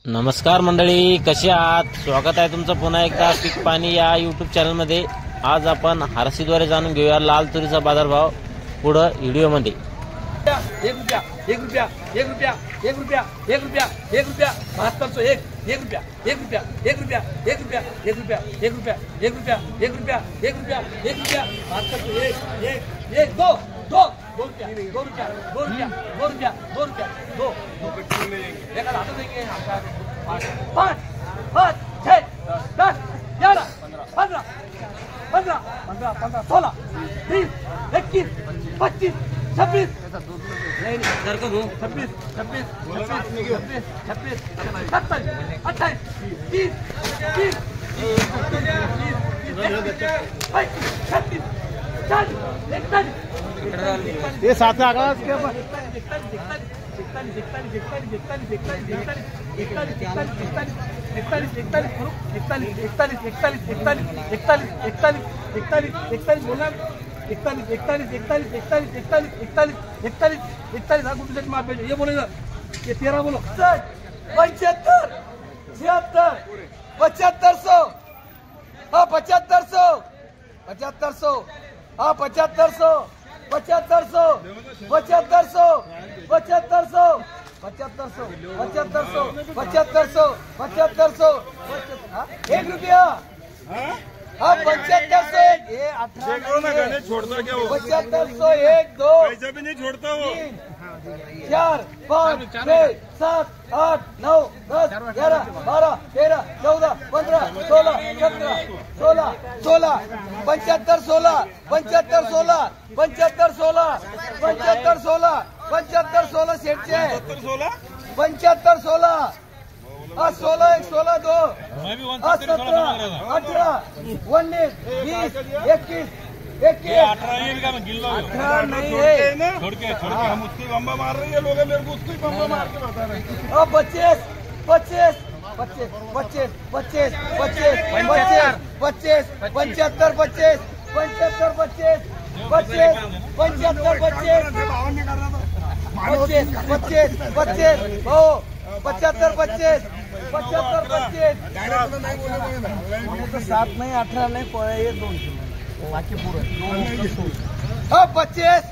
नमस्कार मंडळी, कसे आहात? स्वागत आहे तुमचं पुन्हा एकदा पीक पाणी या यूट्यूब चॅनलमध्ये। आज आपण हारसीद्वारे जाणून घेऊया लाल तुरीचा बाजारभाव पुढे व्हिडिओमध्ये। 1 रुपया 1 रुपया 1 रुपया 1 रुपया 1 रुपया 1 रुपया 7201 1 रुपया 1 रुपया 1 रुपया 1 रुपया 1 रुपया 1 रुपया 1 रुपया 1 रुपया 1 रुपया 1 रुपया 7201 1 2 2 2 रुपया 2 रुपया 2 रुपया 2 रुपया 2 रुपया 2 एक हाथ देंगे 5 5 6 10 11 15 15 15 15 16 20 21 25 26 26 26 26 27 28 30 30 ये साथ में आगा के ये बोलेगा ये 13 बोलो 75 76 7500 हाँ 7500 7500 हाँ 7500 7500 7500 7500 7500 7500 7500 7500 1 रुपया हाँ 7500 ये 18 छोड़ता क्या वो 7500 1 2 पैसा भी नहीं छोड़ता वो 4 5 6 7 8 9 10 11 12 13 14 15 16 17 16 16 75 16 75 16 75 16 75 16 75 16 सेठचे 75 16 16 1 16 2 17 18 19 20 21 18 नहीं है छोड़ के हम उसकी बम्बा मार रही है लोग मेरे को उसको ही बम्बा मार के बता रहे हैं। 25 25 25 25 25 25 25 75 25 75 25 25 75 25 25 25 25 हो 75 25 75 25 तो 7 नहीं 18 नहीं ये 2 बाकी पूरा 25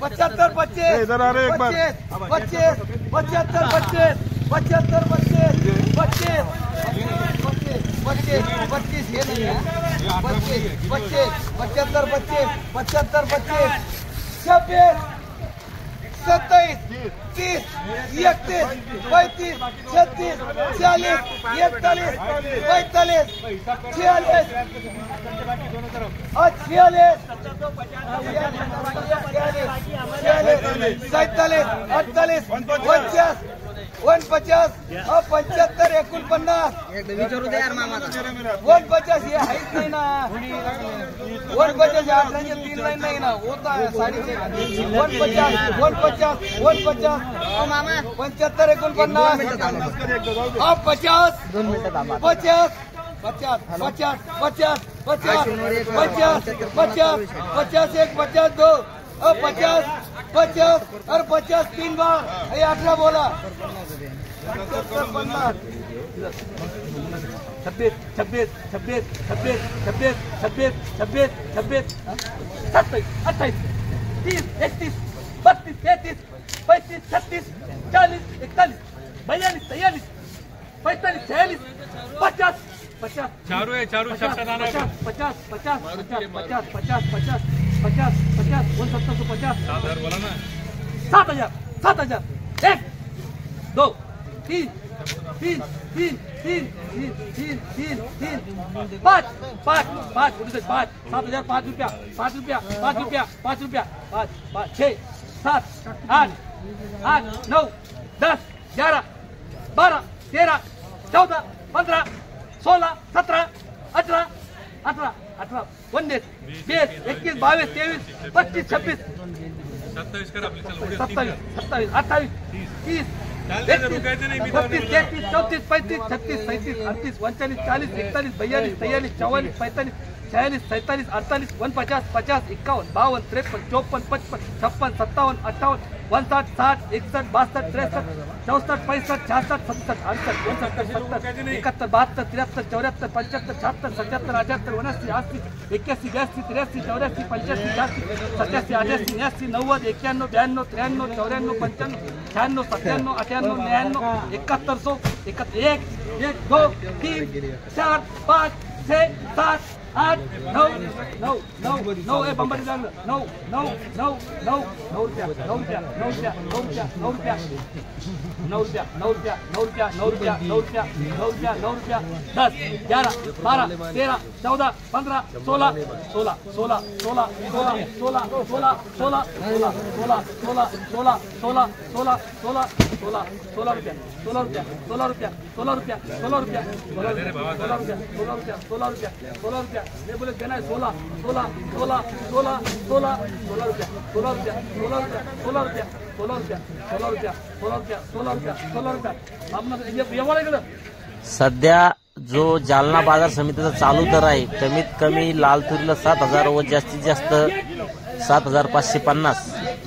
75 25 इधर आ रहे एक बार 25 75 25 75 25 25 25 25 ये नहीं है 25 25 75 25 75 25 26 27 30 31 35 36 40 41 45 46 47 48 49 75 49 49 हे आहेच नाही ना 49 18 3 लाईन नाही ना होता 49 49 75 49 हा 50 2 मिनिटं 50 50 50 50 50 50 50 50 1 50 2 50 50 और 50 3 बार ये 18 बोला 26 26 26 26 26 26 26 26 27 28 30 31 32 33 35 36 40 41 42 43 45 46 50 50 चारू है चारू 50 50 50 50 50 50 50 50 50 बोला ना 7000 7000 1 2 3 3 3 3 3 3 3 5 5 5 5 7000 5 रुपया 5 रुपया 5 रुपया 5 रुपया 5 5 6 7 8 8 9 10 11 12 13 14 15 16 17 18 18 18 19 20 21 22 23 25 26 27 कर आपली चल 27 27 28 30 32 33 34 35 36 37 38 39 40 41 42 43 44 45 46 47 48 49 50 50 51 52 53 54 55 56 57 58 59 60 61 62 63 64 65 66 67 68 69 70 71 72 73 74 75 76 77 78 79 80 81 82 83 84 85 86 87 88 89 90 91 92 93 94 95 96 97 98 99 71 1 1 2 3 4 5 6 7 8 9 9 9 9 ए बंबारी लागलं 9 9 9 9 9 रुपया 9 रुपया 9 रुपया 9 रुपया 9 रुपया 9 रुपया 9 रुपया 9 रुपया 9 रुपया 9 रुपया 9 रुपया 9 रुपया 10 11 12 13 14 15 16 16 16 16 16 16 16 ये बोले देना है 16 16 16 16 16 16 रुपया 16 रुपया 16 रुपया 16 रुपया 16 रुपया 16 रुपया 16 रुपया 16 रुपया 16 रुपया आपण येवाळेकडे सध्या जो जालना बाजार समितीचा चालू दर आहे कमीत कमी लाल तुरीला 7,000 व जास्तीत जास्त 7,550.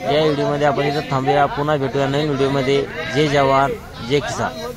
या व्हिडिओमध्ये आपण इथं थांबूया. पुन्हा भेटूया नवीन व्हिडिओमध्ये. जय जवान जय किसान.